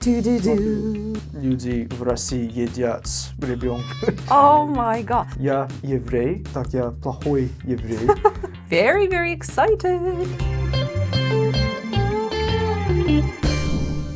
Люди в России едят ребенка. Oh my god. Я еврей, так я плохой еврей. Very, very excited.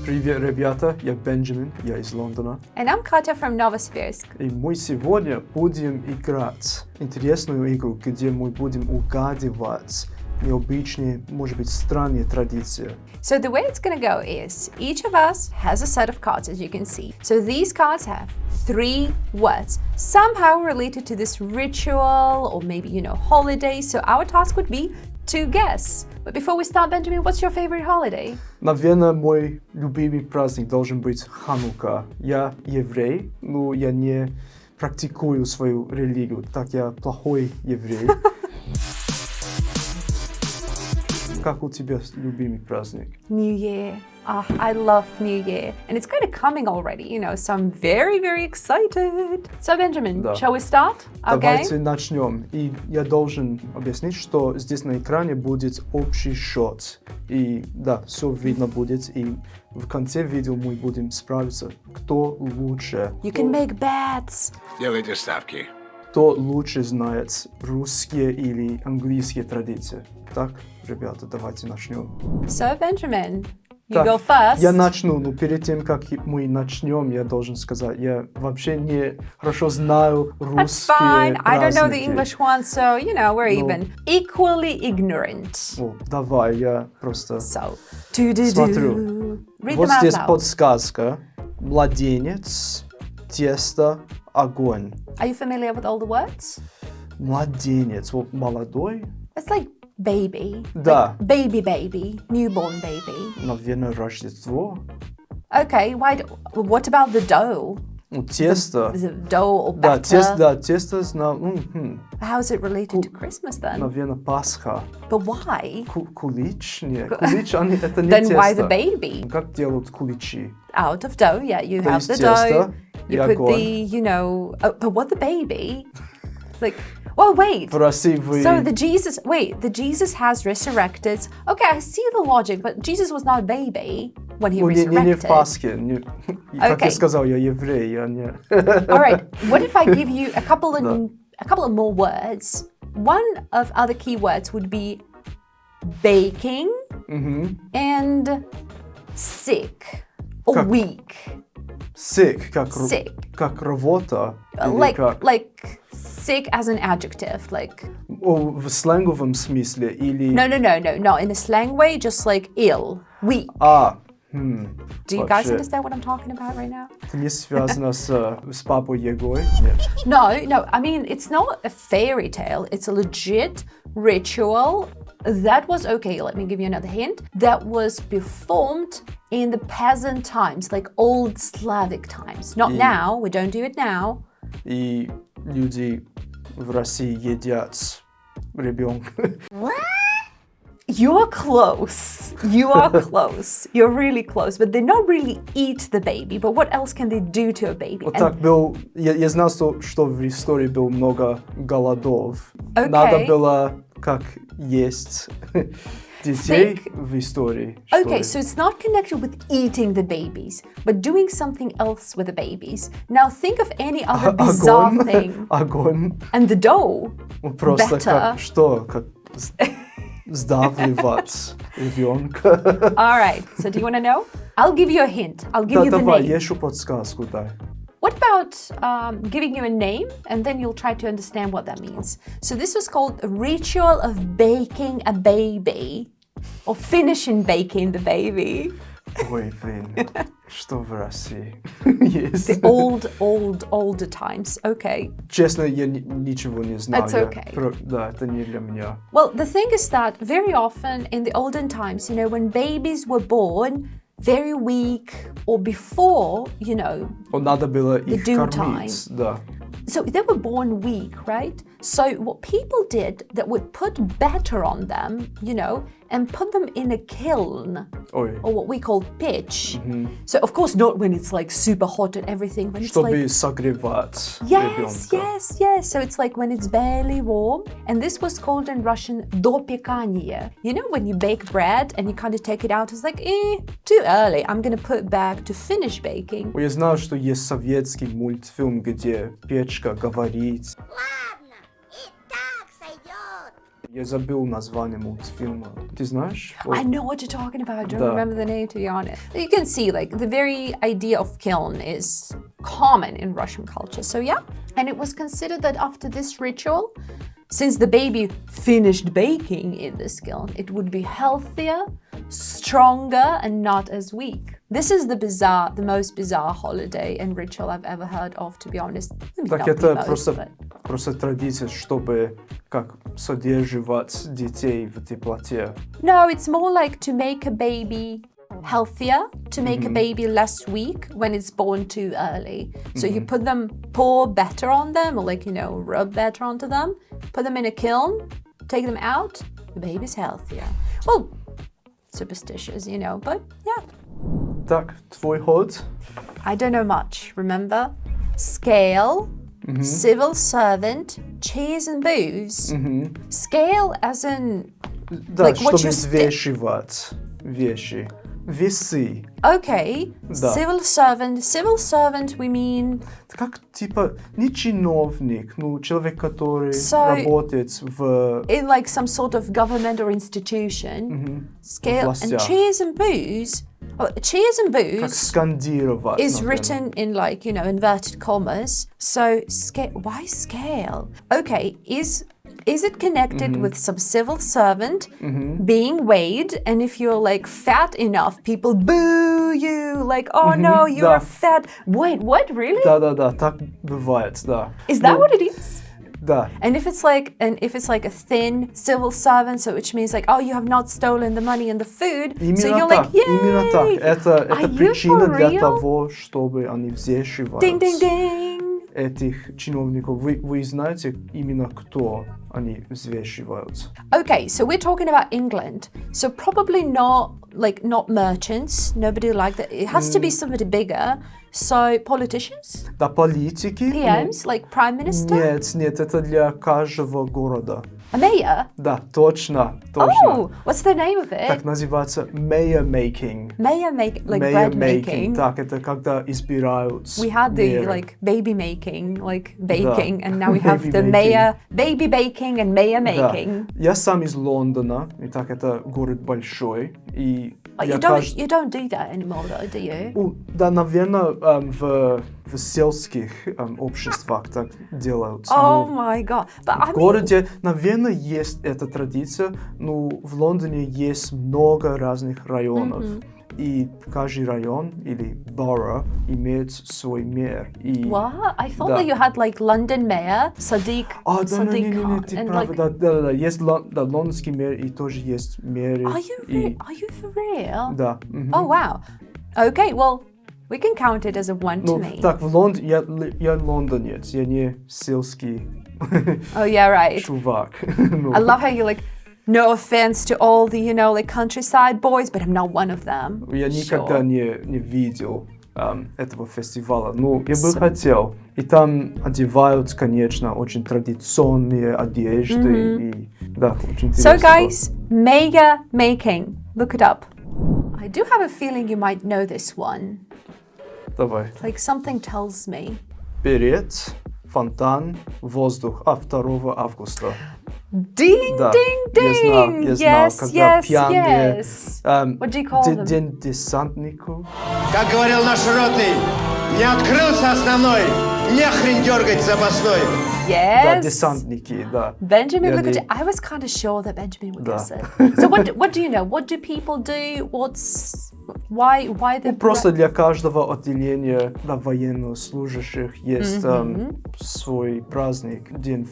Привет, ребята, я Бенджамин, я из Лондона. And I'm Katya from Novosibirsk. И мы сегодня будем играть интересную игру, где мы будем угадывать необычные, может быть, странные традиции. So the way it's going to go is each of us has a set of cards, as you can see. So these cards have 3 words, somehow related to this ritual or maybe, holiday. So our task would be to guess. But before we start, Benjamin, what's your favorite holiday? Наверное, мой любимый праздник должен быть Ханука. Я еврей, но я не практикую свою религию, так я плохой еврей. Как у тебя любимый праздник? New Year. I love New Year. And it's kind of coming already, so I'm very, very excited. So, Benjamin, shall we start? Давайте начнем. И я должен объяснить, что здесь на экране будет общий счет. И да, все видно будет. И в конце видео мы будем справиться, кто лучше. You can make bets. Делайте ставки. Кто лучше знает русские или английские традиции. Так, ребята, давайте начнем. So, Benjamin, you Так, go first. Я начну, но перед тем, как мы начнем, я должен сказать, я вообще не хорошо знаю русские That's fine. I don't know the праздники. English one, so, we're even equally ignorant. О, давай, я просто So, смотрю. Read Вот them out здесь loud. подсказка. Младенец, тесто, огонь. Are you familiar with all the words? Младенец, вот молодой, It's like baby. Да. Like baby, newborn baby. наверное, Рождество. Okay, what about the dough? Ну, тесто. Is it dough or Да, batter? тесто знаю. How is it related to Christmas then? Наверное, Пасха. But why? Кулич? Нет, кулич, это не Then тесто. why the baby? Как делают куличи? Out of dough, yeah, you То have есть the тесто dough. и You put огонь. but what the baby? It's like, well, wait. В России вы... So the Jesus has resurrected. Okay, I see the logic, but Jesus was not a baby when he не resurrected. в Пасхе. Как я Okay. сказал, я еврей, я не... All right. What if I give you a couple of more words? One of other keywords would be baking and sick or Как? weak. Sick, Sick. как работа. или Like как... sick as an adjective, like В сленговом смысле или... no, in a slang way, just like ill, weak. Do you guys вообще. understand what I'm talking about right now? Это не связано с Папой Егой? Нет. No, I mean, it's not a fairy tale. It's a legit ritual that was, okay, let me give you another hint, that was performed in the peasant times, like old Slavic times. Not now, we don't do it now. И люди в России едят ребенка. You're close. You are close. You're really close. But they not really eat the baby. But what else can they do to a baby? Вот так был... Я знал, что в истории было много голодов. Okay. Надо было как есть детей в истории. Okay, so it's not connected with eating the babies, but doing something else with the babies. Now think of any other bizarre thing. Огонь. And the dough. Просто Better. как что? Как сдавливать ребенка. All right. So do you want to know? I'll give you a hint. I'll give you the Давай, name. еще подсказку дай. What about giving you a name and then you'll try to understand what that means? So this was called a ritual of baking a baby or finishing baking the baby. Ой, блин, что в России есть? The older times. Okay. Честно, я ничего не знаю. That's okay. Да, это не для меня. Well, the thing is that very often in the olden times, when babies were born, very weak or before, Надо было их due кормить, да. so they were born weak, right? So what people did that would put batter on them, and put them in a kiln, Ой. or what we call pitch. So of course not when it's like super hot and everything, when it's Чтобы like согревать yes, ребенка. yes. So it's like when it's barely warm, and this was called in Russian допекание. You know when you bake bread and you kind of take it out, it's like too early. I'm gonna put it back to finish baking. Я знаю, что есть советский мультфильм, где печка говорит. Ладно, и так сойдет. Я забыл название мультфильма. Ты знаешь? I know what you're talking about. I don't Да. remember the name, to be honest. You can see, like, the very idea of kiln is common in Russian culture. So yeah, and it was considered that after this ritual, since the baby finished baking in this kiln, it would be healthier, stronger, and not as weak. This is the most bizarre holiday and ritual I've ever heard of, to be honest. Maybe Так not the это most, but- просто традиция, чтобы как содержать детей в теплоте. No, it's more like to make a baby healthier, to make a baby less weak when it's born too early. So you pour better on them, or like, rub better onto them, put them in a kiln, take them out, the baby's healthier. Well, superstitious, but yeah. Так, твой ход? I don't know much, remember? Scale, civil servant, cheers and booze. Scale as in, Да, Like what чтобы you взвешивать вещи. Весы. okay, Да. civil servant we mean Как типа не чиновник, ну человек, который So- работает в in like some sort of government or institution. Scale and Властях. cheers and booze. Oh, cheers and как booze скандировать. is наверное. written in like, inverted commas. So why scale? Okay, is it connected with some civil servant being weighed, and if you're like fat enough, people boo you, like, oh no, you're Да. fat. Wait, what, really? Да, так бывает, да. Is that Ну, what it is? Да. And if it's like a thin civil servant, so which means like, oh, you have not stolen the money and the food, so Именно you're так, like, yay! именно так. Это Are you причина for для real? того, чтобы они взвешивают Ding, ding, ding. этих чиновников. Вы знаете именно кто они взвешивают? Okay, so we're talking about England. So probably not merchants, nobody like that. It has to be somebody bigger. So politicians, Да, политики? PMs, like prime minister, Нет, это для каждого города. a mayor. Да, точно. Oh, what's the name of it? Так называется mayor making. Mayor like Mayor bread making. Так, это когда избирают We had the мэры. like baby making, like baking, and now we have Baby the making. mayor, baby baking and mayor Да. making. Я сам из Лондона, и так это город большой, и But я you don't do that anymore, though, do you? Да, наверное, в сельских обществах так делают. Oh Ну, my god! But I в mean, городе, наверное, есть эта традиция, но в Лондоне есть много разных районов. И каждый район или borough имеет свой мэр. И... what? I thought Да. that you had like London mayor, Sadiq, Да, Sadiq не, Khan, ты and права, like, да, есть лондонский мэр и тоже есть мэры. are you for real? Да. Oh wow. Okay, well, we can count it as a one to Ну, me. так, я лондонец, я не сельский Oh yeah, right. чувак. Ну, I love how you like. No offense to all the, like countryside boys, but I'm not one of them. Я никогда не видел этого фестиваля. Ну, я бы хотел. И там одевают, конечно, очень традиционные одежды. И, да, очень интересно. So guys, mayor making. Look it up. I do have a feeling you might know this one. Давай. Like something tells me. Перед, фонтан, воздух. 2 августа. Ding, Да, ding, ding. я знал, Yes, когда yes, пьяные... yes. What do you call them? День десантников. Как говорил наш ротный, не открылся основной, не хрен дергать запасной. Да, Yes. десантники, да. Benjamin, И look at они- you. I was kind of sure that Benjamin would Да. guess it. So what do you know? What do people do? Why the Просто для каждого отделения военнослужащих есть свой праздник. День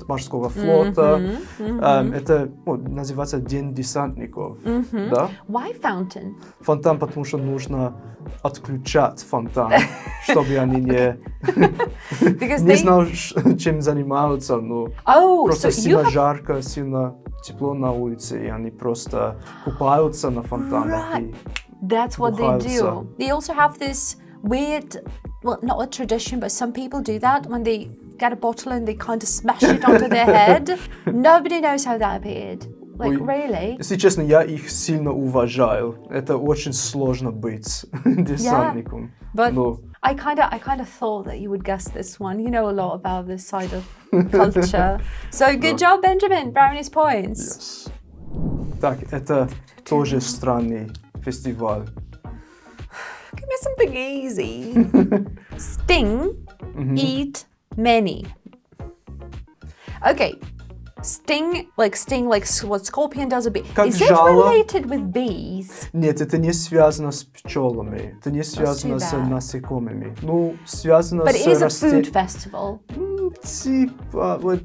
морского флота. Это называется День десантников. Да? Why fountain? Фонтан, потому что нужно отключать фонтан, чтобы они Because не they знал, чем занимаются. Но Oh, просто so you сильно have жарко, сильно тепло на улице, и они просто купаются на фонтанах. И That's what they бухаются. do. They also have this weird, well, not a tradition, but some people do that when they get a bottle and they kind of smash it onto their head. Nobody knows how that appeared. Like, Ой. really? Если честно, я их сильно уважаю. Это очень сложно быть десантником. But Но I kind of thought that you would guess this one. You know a lot about this side of culture. So good job, Benjamin. Brownies points. yes. Так, это тоже странный фестиваль. Give me something easy. Sting, eat, many. Okay. Sting like what scorpion does a bee. Как Is it жало. related with bees? Нет, это не связано с пчелами. Это не связано с bad. насекомыми. Ну, связано But с it is a food festival. Типа, вот,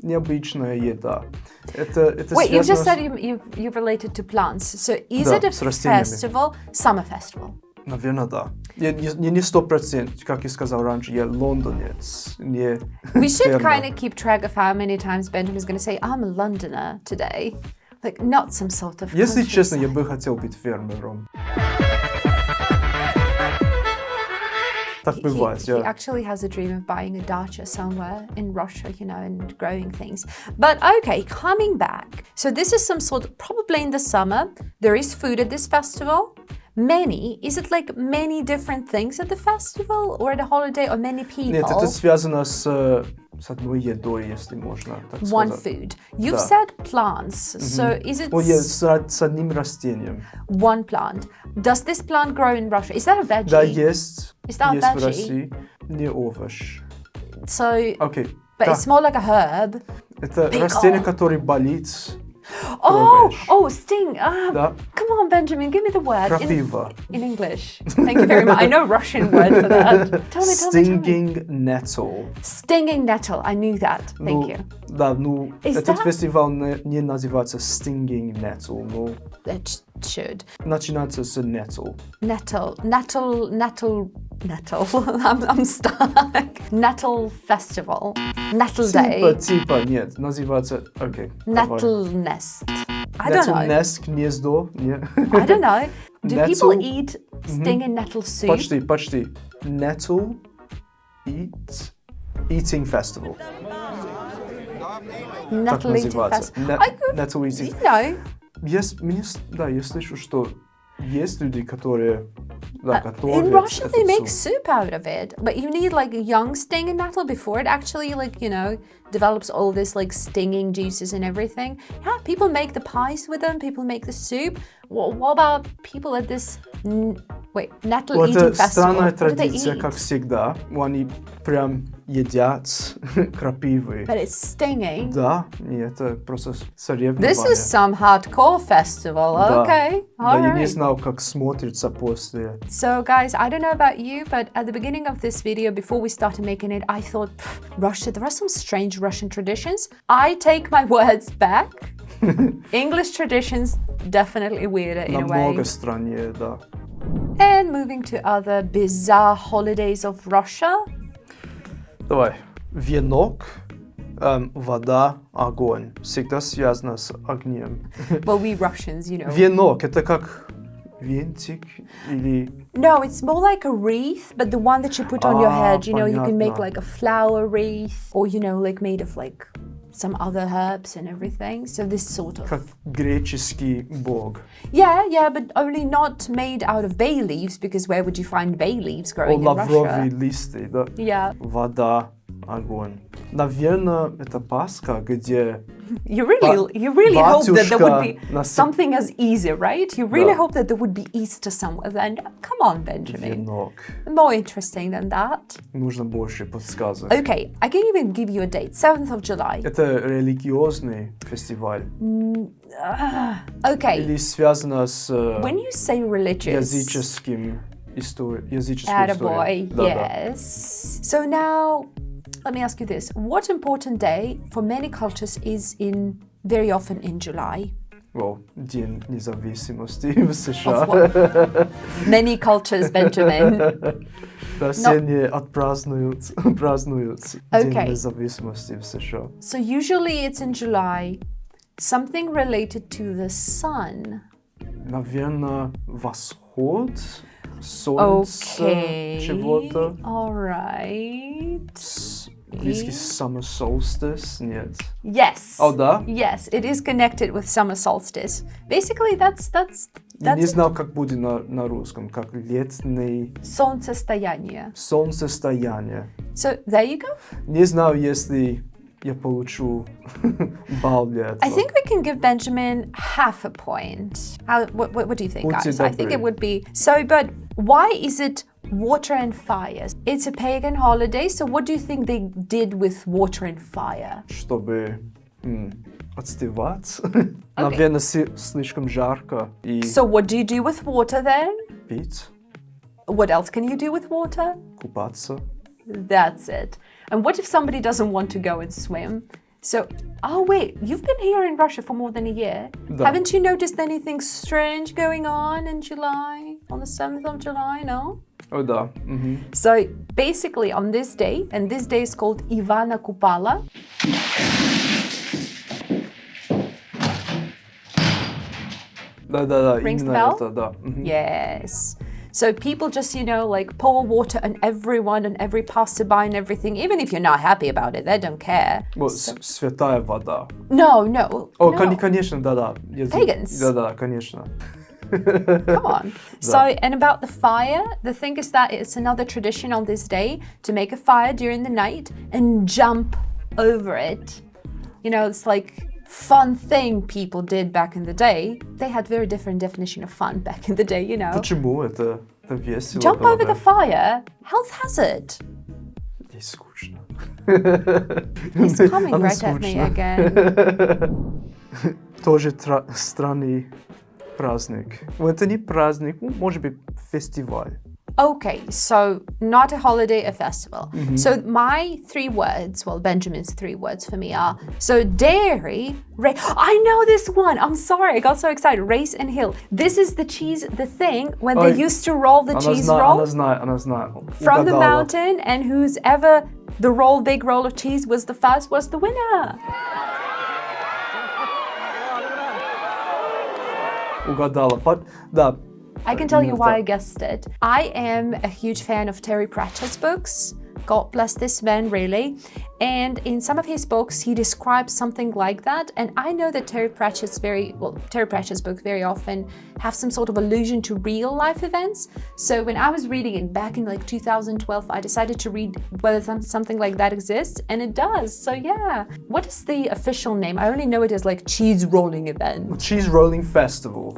необычная еда. Это Wait, you've just связано said you've related to plants. So is Да, it a с растениями. festival, summer festival? Наверное, да. Я не 100%, как я сказал раньше, я лондонец, не We should фермер. kind of keep track of how many times Benjamin's going to say, I'm a Londoner today. Like, not some sort of Если честно, я countryside. бы хотел быть фермером. Так бывает, He я... actually has a dream of buying a dacha somewhere in Russia, you know, and growing things. But okay, coming back. So this is some sort of, probably in the summer, there is food at this festival. Many, is it like many different things at the festival or at a holiday or many people? Нет, это связано с одной едой, если можно так One сказать. food. You've Да. said plants. So is it О, с одним растением. one plant? Does this plant grow in Russia? Is that a veggie? Да, есть. Is that a Есть в veggie? России. Не овощ. So, Окей. but Да. it's more like a herb. Это Pickle. растение, которое болит. Oh, Трогаешь. oh, sting. Да. Come on, Benjamin, give me the word. Крапива. In English. Thank you very much. I know Russian word for that. Tell me. Stinging nettle. Stinging nettle. I knew that. Thank Ну, you. Да, ну, Is этот that- фестиваль не называется Stinging nettle, но It should. начинается с nettle. Nettle. I'm stuck. Nettle festival. Nettle day. Типа, нет, называется, окей. давай. Nettle nest. I don't Nettle know. nest, гнездо, нет. I don't know. Do people Nettle- eat stinging nettle soup? Почти. Nettle eating festival. Так Nettle eating называется. festival. Nettle eating. You know, Я слышу, что есть люди, которые, да, готовят in Russia they этот make суп. soup out of it, but you need like a young stinging nettle before it actually like, you know, develops all this like stinging juices and everything. Yeah, people make the pies with them, people make the soup. What about people at this, nettle eating Это festival? странная What do they традиция, eat? как всегда. Они прям едят крапивы. But it's stinging. Да, и это просто соревнование. This is some hardcore festival. Да. Okay, Да, all я не right. знал, как смотрится после. So guys, I don't know about you, but at the beginning of this video, before we started making it, I thought, Russia, there are some strange Russian traditions. I take my words back. English traditions, definitely weirder in a way. Намного страннее, да. And moving to other bizarre holidays of Russia. Давай. Венок, вода, огонь. Всегда связано с огнем. Well, we Russians, you know. Венок, это как вентик или... No, it's more like a wreath, but the one that you put on your head, you know, you can make понятно. like a flower wreath or, you know, like made of like some other herbs and everything. So this sort of... Как греческий бог. Yeah, but only not made out of bay leaves, because where would you find bay leaves growing in Лавровые Russia? листы, да. Yeah. Вода, огонь. Наверное, это Пасха, где... You really hope that there would be Батюшка something as easy, right? You really Да. hope that there would be Easter somewhere then. Come on, Benjamin. Венок. More interesting than that. Нужно больше подсказок. Okay, I can even give you a date, 7th of July. Это религиозный фестиваль. Okay, Или связано с when you say religious, языческим языческой attaboy, историей. Да, yes. So now, let me ask you this. What important day for many cultures is very often in July? да. О, День независимости в США. Of Many cultures, Benjamin. Да, все не празднуют День Okay. независимости в США. So usually it's in July. Something related to the sun. Наверное, восход, солнце, чего-то. All right. Английский summer solstice? Нет. Yes. Oh, да? Yes, it is connected with summer solstice. Basically, that's Я не it. знал, как будет на русском, как летний Солнцестояние. солнцестояние. So there you go. Не знаю, если я получу балл для этого. I think we can give Benjamin half a point. What do you think, Будьте guys? I think добры. it would be so. But why is it water and fire? It's a pagan holiday. So what do you think they did with water and fire? Чтобы отстевать. Наверное, слишком жарко и So what do you do with water then? пить, What else can you do with water? купаться. That's it. And what if somebody doesn't want to go and swim? So, oh wait, you've been here in Russia for more than a year. Да. Haven't you noticed anything strange going on in July? On the 7th of July, no? О, да. So basically on this day, and this day is called Ivana Kupala. Да, Rings the именно bell? это, да. Yes. So people just, like pour water on everyone and every passerby and everything, even if you're not happy about it, they don't care. Вот, святая вода. No. О, no. конечно, да. Pagans. Да, конечно. Come on. So, and about the fire, the thing is that it's another tradition on this day to make a fire during the night and jump over it. It's like fun thing people did back in the day. They had very different definition of fun back in the day, Почему это весело? Jump было, over да? the fire, health hazard. Ей скучно. He's coming Она right at me скучна. again. Тоже странный праздник. Ну, это не праздник, может быть, фестиваль. Okay, so not a holiday, a festival. So my 3 words, well, Benjamin's 3 words for me are, so dairy, I know this one. I'm sorry, I got so excited. Race and hill. This is the cheese, the thing when they used to roll the cheese roll Она знает. from the Угадала. mountain, and who's ever the big roll of cheese was the first was the winner. Угадала. Да. I can tell you why I guessed it. I am a huge fan of Terry Pratchett's books. God bless this man, really. And in some of his books, he describes something like that. And I know that Terry Pratchett's books very often have some sort of allusion to real life events. So when I was reading it back in 2012, I decided to read whether something like that exists, and it does. So yeah. What is the official name? I only know it as cheese rolling event. Cheese Rolling Festival.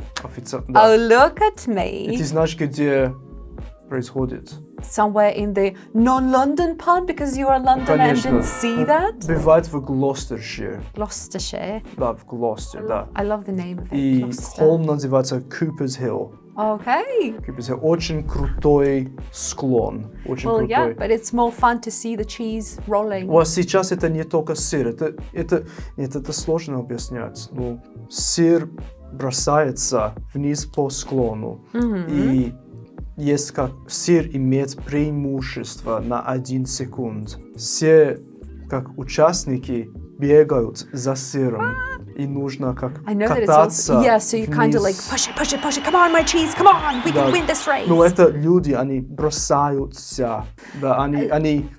Oh, look at me. Ты знаешь, где происходит? Somewhere in the non-London part, because you are a Londoner and didn't see that? Бывает в Gloucestershire. Gloucestershire. Да, в Gloucester, да. I love the name of it. И Gloucester. холм называется Cooper's Hill. Okay. Cooper's Hill. Очень крутой склон. Очень Well, крутой. yeah, but it's more fun to see the cheese rolling. Вот сейчас это не только сыр. Это сложно объяснять. Но сыр бросается вниз по склону. И есть как сыр имеет преимущество на 1 секунд. Все как участники бегают за сыром. И нужно как I know that it's кататься also, yeah, so you kind of вниз. push it, come on my cheese, come on, we can win this race. Ну это люди, они бросаются. Да, они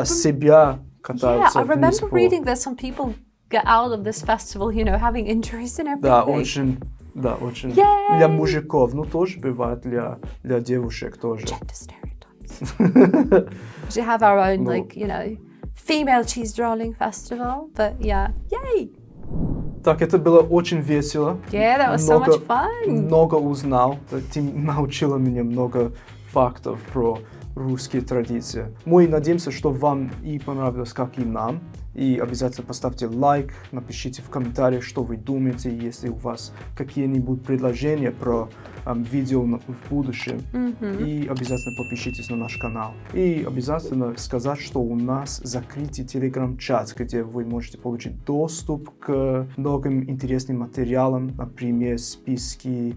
себя Yeah, катаются I вниз remember по... reading that some people get out of this festival, having injuries and everything. Да, очень. Yay! Для мужиков, тоже бывает для девушек тоже. Gender stereotypes. We should have our own, female cheese rolling festival, but yeah, yay! Так, это было очень весело. Yeah, that was so much fun. Много узнал. Ты научила меня много фактов про русские традиции. Мы надеемся, что вам и понравилось, как и нам. И обязательно поставьте лайк, напишите в комментариях, что вы думаете, если у вас какие-нибудь предложения про видео в будущем. И обязательно подпишитесь на наш канал. И обязательно сказать, что у нас закрытый телеграм-чат, где вы можете получить доступ к многим интересным материалам, например, списки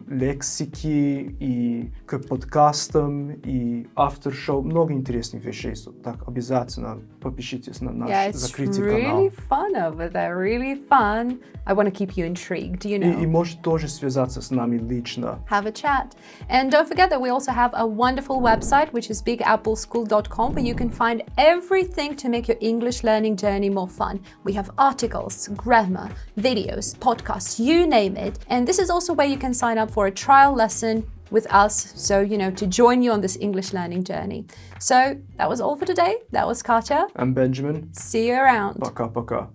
лексики, и к подкастам, и автор-шоу. Много интересных вещей. Так, обязательно подпишитесь на наш Yeah, it's закрытый really канал. fun over there, really fun. I want to keep you intrigued, you know. И может тоже связаться с нами лично. Have a chat. And don't forget that we also have a wonderful website, which is bigappleschool.com, where you can find everything to make your English learning journey more fun. We have articles, grammar, videos, podcasts, you name it. And this is also where you can sign up for a trial lesson with us, so, you know, to join you on this English learning journey. So that was all for today. That was Katya. I'm Benjamin. See you around. Пока-пока.